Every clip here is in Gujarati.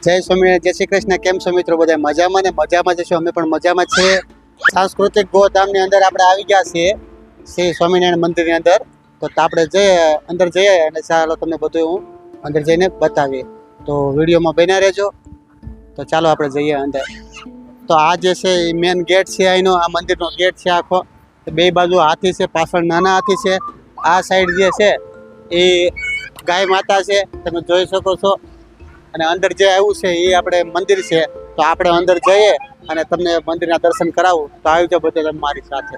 જય સ્વામિનારાયણ, જય શ્રી કૃષ્ણ. કેમ છો મિત્રો? બધા મજામાં ને મજામાં જશો. અમે પણ મજામાં છીએ. સાંસ્કૃતિક ગોધામની અંદર આપણે આવી ગયા છીએ શ્રી સ્વામિનારાયણ મંદિરની અંદર. તો આપણે અંદર જઈએ અને ચાલો તમને બધું હું અંદર જઈને બતાવીએ. તો વિડીયોમાં બન્યા રહેજો. તો ચાલો આપણે જઈએ અંદર. તો આ જે છે એ મેન ગેટ છે, અહીંનો આ મંદિરનો ગેટ છે આખો. બે બાજુ હાથી છે, પાછળ નાના હાથી છે. આ સાઈડ જે છે એ ગાય માતા છે, તમે જોઈ શકો છો. અને અંદર જે આવ્યું છે એ આપણે મંદિર છે. તો આપણે અંદર જઈએ અને તમને મંદિરના દર્શન કરાવું. તો આવી જાઓ બધા તમે મારી સાથે.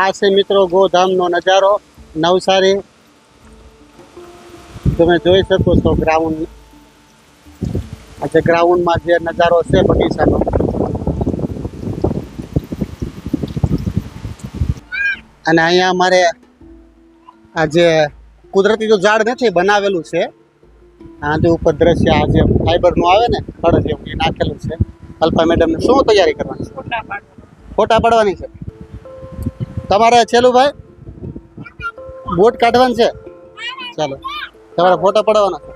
આ છે મિત્રો ગોધામનો નજારો નવસારી. તમે જોઈ શકો છો ગ્રાઉન્ડ. આજે ગ્રાઉન્ડમાં જે નજારો છે બગીચાનો. અને અહીંયા અમારે આ જે કુદરતી તો ઝાડ નથી, બનાવેલું છે. આંધી ઉપર દ્રશ્ય આ જે ફાઈબરનું આવે ને ખડ જેવું એ નાખેલું છે. અલ્પા મેડમને શું તૈયારી કરવાની છે? ફોટા પાડવાની છે. તમારે છેલ્લું ભાઈ બોટ કાઢવાનું છે. ચાલો તમારે ફોટા પાડવાના છે.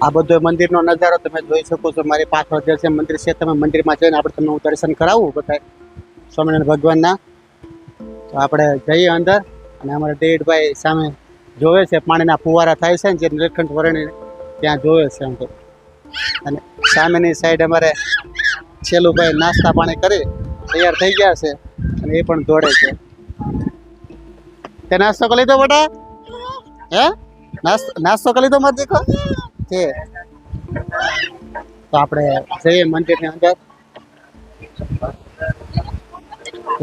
આ બધો મંદિરનો નજારો તમે જોઈ શકો છો. મારી પાછળ જે છે મંદિર છે. તમે મંદિરમાં જઈને આપણે તમને હું દર્શન કરાવું બધા સ્વામિનારાયણ ભગવાનના. તો આપણે જઈએ અંદર. અને અમારા ડેડભાઈ સામે જોવે છે, પાણીના ફુવારા થાય છે ને જે નીલકંઠ વરણી ત્યાં જોવે છે એમ તો. અને સામેની સાઈડ અમારે છેલ્લુભાઈ નાસ્તા પાણી કરી તૈયાર થઈ ગયા છે અને એ પણ દોડે છે. તે નાસ્તો કરી લીધો બેટા? હે નાસ્તો કરી લીધો મારે દીકરો? છે. તો આપણે જઈએ મંદિરની અંદર.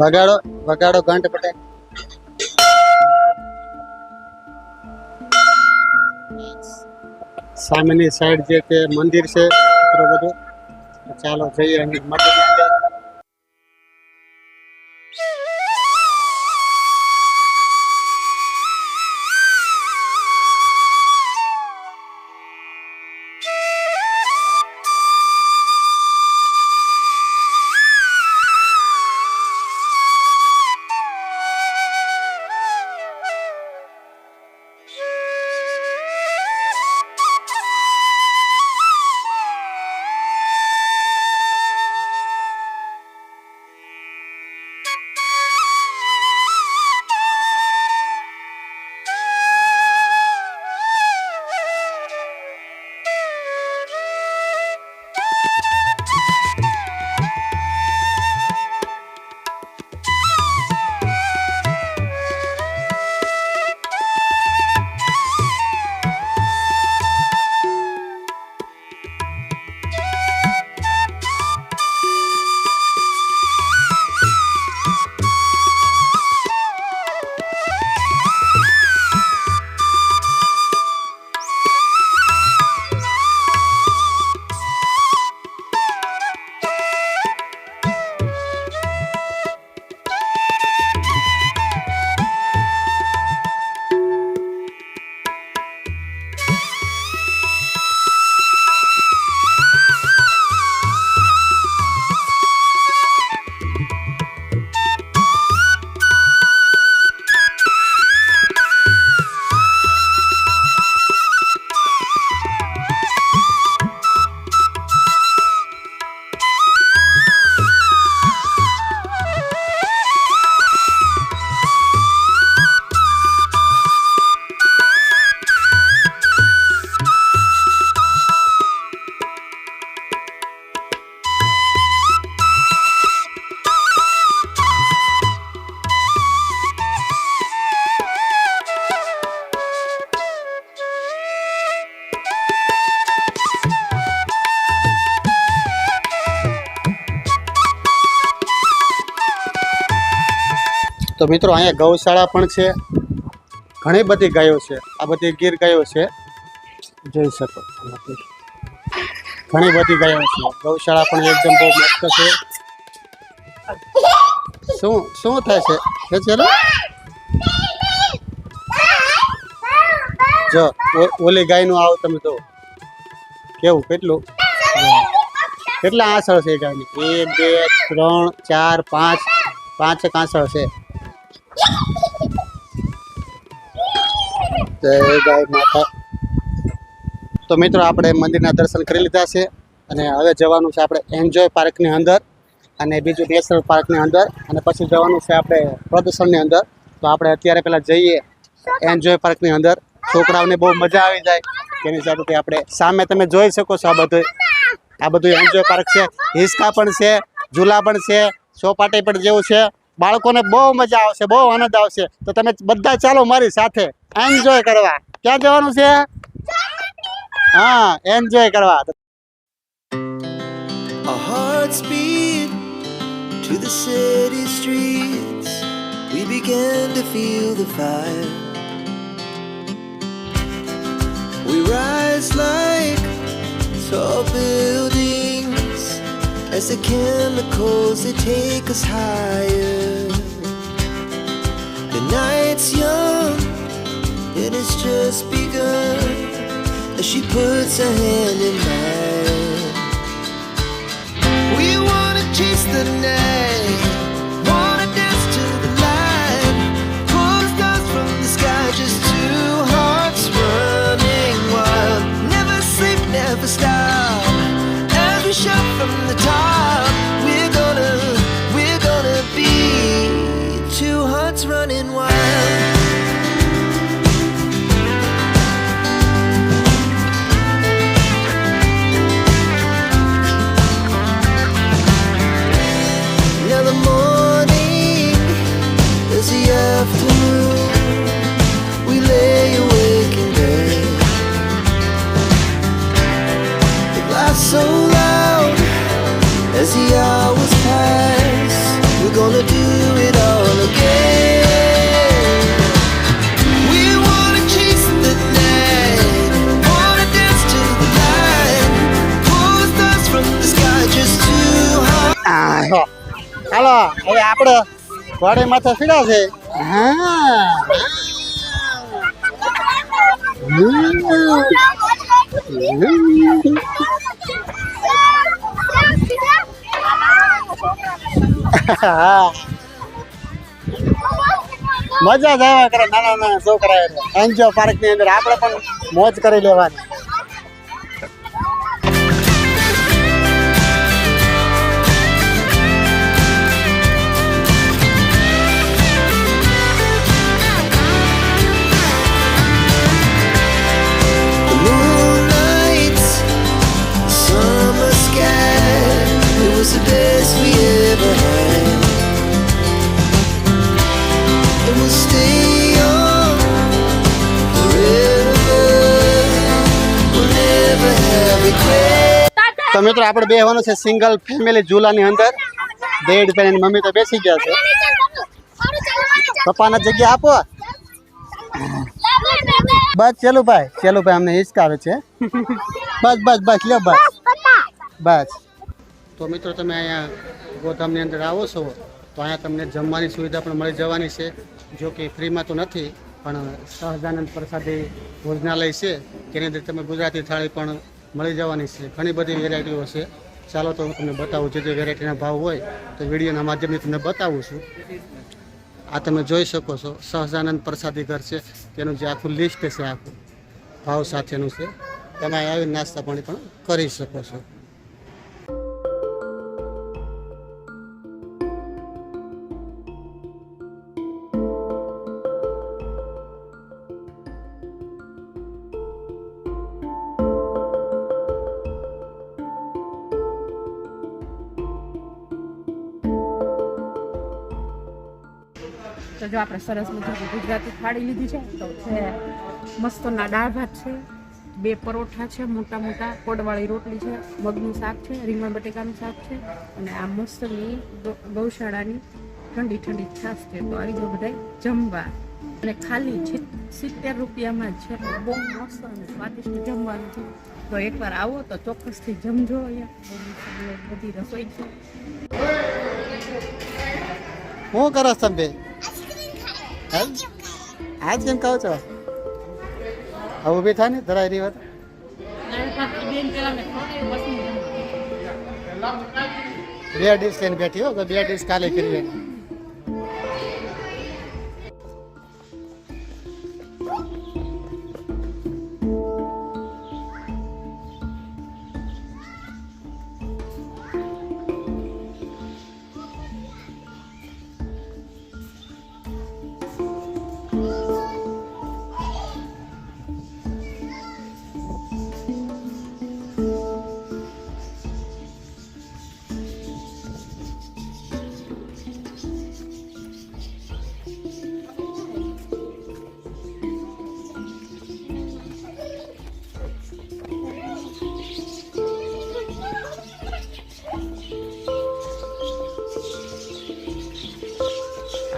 વગાડો વગાડો ઘંટ પટે. સામેની સાઈડ જે તે મંદિર છે બધું. ચાલો જઈએ મંદિરની અંદર. તો મિત્રો અહીંયા ગૌશાળા પણ છે, ઘણી બધી ગાયો છે, આ બધી ગીર ગાયો છે, જોઈ શકો ઘણી બધી ગાયો છે. ગૌશાળા પણ એકદમ બહુ મસ્ત છે. શું થાય છે ચલો જો ઓલી ગાયનું આવો તમે તો કેવું કેટલા આંસળ છે ગાયની? 1 2 3 4 5 આંસળ છે. જય ગાય માતા. તો મિત્રો આપણે મંદિરના દર્શન કરી લીધા છે અને હવે જવાનું છે આપણે એન્જોય પાર્કની અંદર અને બીજું નેશનલ પાર્કની અંદર અને પછી જવાનું છે આપણે પ્રદૂષણની અંદર. તો આપણે અત્યારે પહેલાં જઈએ એન્જોય પાર્કની અંદર. છોકરાઓને બહુ મજા આવી જાય તેની સાથે આપણે સામે તમે જોઈ શકો છો આ બધું એન્જોય પાર્ક છે. હિંચકા પણ છે, ઝૂલા પણ છે, ચોપાટી પણ જેવું છે. બાળકોને બહુ મજા આવશે, બહુ આનંદ આવશે. તો તમે બધા ચાલો મારી સાથે એન્જોય કરવા. ક્યાં જવાનું છે? હા, એન્જોય કરવા. Our hearts beat to the city streets. We began to feel the fire. We rise like tall buildings as the chemicals they take us higher. The night's young and it's just begun as she puts her hand in mine. We wanna chase the night, wanna dance to the light, pull the stars from the sky, just two hearts running wild. Never sleep, never stop, as we shout from the top. We're gonna be two hearts running wild. Now the morning is the afternoon. We lay awake in bed. The laughs so loud as the hours pass. We're gonna do it all again. We wanna chase the night, wanna dance to the light, pull the stars from the sky, just two hearts. હાલો હવે આપણે ઘોડે માથે ફીડા છે. મજા જ આવ્યા કરે નાના છોકરા એન્જોય પાર્ક ની અંદર. આપણે પણ મોજ કરી લેવાની. Was the best we ever had, and we'll stay young forever. We'll never have regret. તો મિત્રો આપણે બેહવાનું છે સિંગલ ફેમિલી ઝૂલાની અંદર. બેડ પર એની મમ્મી તો બેસી ગયા છે. પપ્પાને જગ્યા આપો. બસ ચેલુભાઈ અમને હિચકાવે છે. બસ લ્યો બસ. તો મિત્રો તમે અહીંયા ગોધામની અંદર આવો છો તો અહીંયા તમને જમવાની સુવિધા પણ મળી જવાની છે. જો કે ફ્રીમાં તો નથી, પણ સહજાનંદ પ્રસાદી ભોજનાલય છે તેની અંદર તમે ગુજરાતી થાળી પણ મળી જવાની છે. ઘણી બધી વેરાયટીઓ છે. ચાલો તો હું તમને બતાવું જે વેરાયટીના ભાવ હોય તો વિડીયોના માધ્યમથી તમને બતાવું છું. આ તમે જોઈ શકો છો સહજાનંદ પ્રસાદી ઘર છે, તેનું જે આખું લિસ્ટ છે આખું ભાવ સાથેનું છે. તમે આવી નાસ્તા પાણી પણ કરી શકો છો. તો જો આપણે સરસ મજાની ગુજરાતી થાળી લીધી છે. તો છે મસ્તના દાળ ભાત છે, 2 પરોઠા છે, મોટા કોડવાળી રોટલી છે, મગનું શાક છે, રીંગણ બટેકાનું શાક છે અને આ મસ્તની ગૌશાળાની ઠંડી ઠંડી છાશ છે. તો આવી જાઓ બધા જમવા. અને ખાલી 70 રૂપિયામાં છે. બહુ મસ્ત અને સ્વાદિષ્ટ જમવાનું છે. તો એકવાર આવો તો ચોક્કસથી જમજો. અહીંયા બધી રસોઈ છે. શું કરો છો તમે? આજ કેમ ખાવ છો? હવે ઊભી થાય ને ધરાય રહી વાત. બે ડીશ લઈને બેઠી હો, તો 2 ડીશ કાલે કરી લે.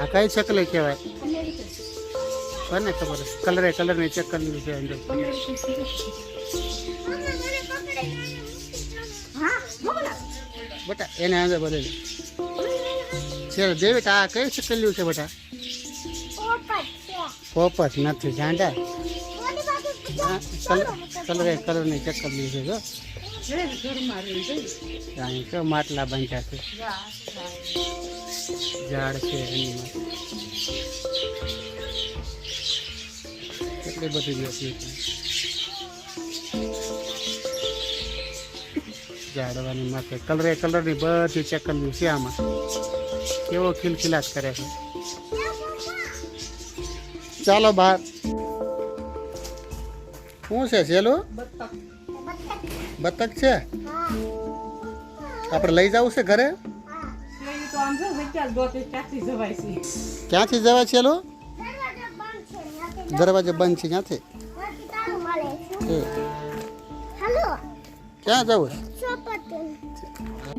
આ કઈ ચકલી કહેવાય? કોને ખબર? કલરની ચકલી છે અંદર. બેટા એને અંદર બધે છે દેવી. આ કઈ ચકલીઓ છે બેટા? પોપટ નથી, ગાંડા. કલરની ચકલી છે જો. અહીં તો માટલા બાંધ્યા છે, ઝાડ છે એની માં. કેટલી બધી બેસી છે ઝાડવાની માથે. કલરની બધી ચકલીઓ છે આમાં. કેવો ખિલખિલાટ કરે છે. ચાલો બહાર. શું છે સેલું? બતક છે. આપણે લઈ જવું છે ઘરે? ક્યાંથી જવાય છે? દરવાજો બંધ છે. ક્યાંથી? ક્યાં જવું છે?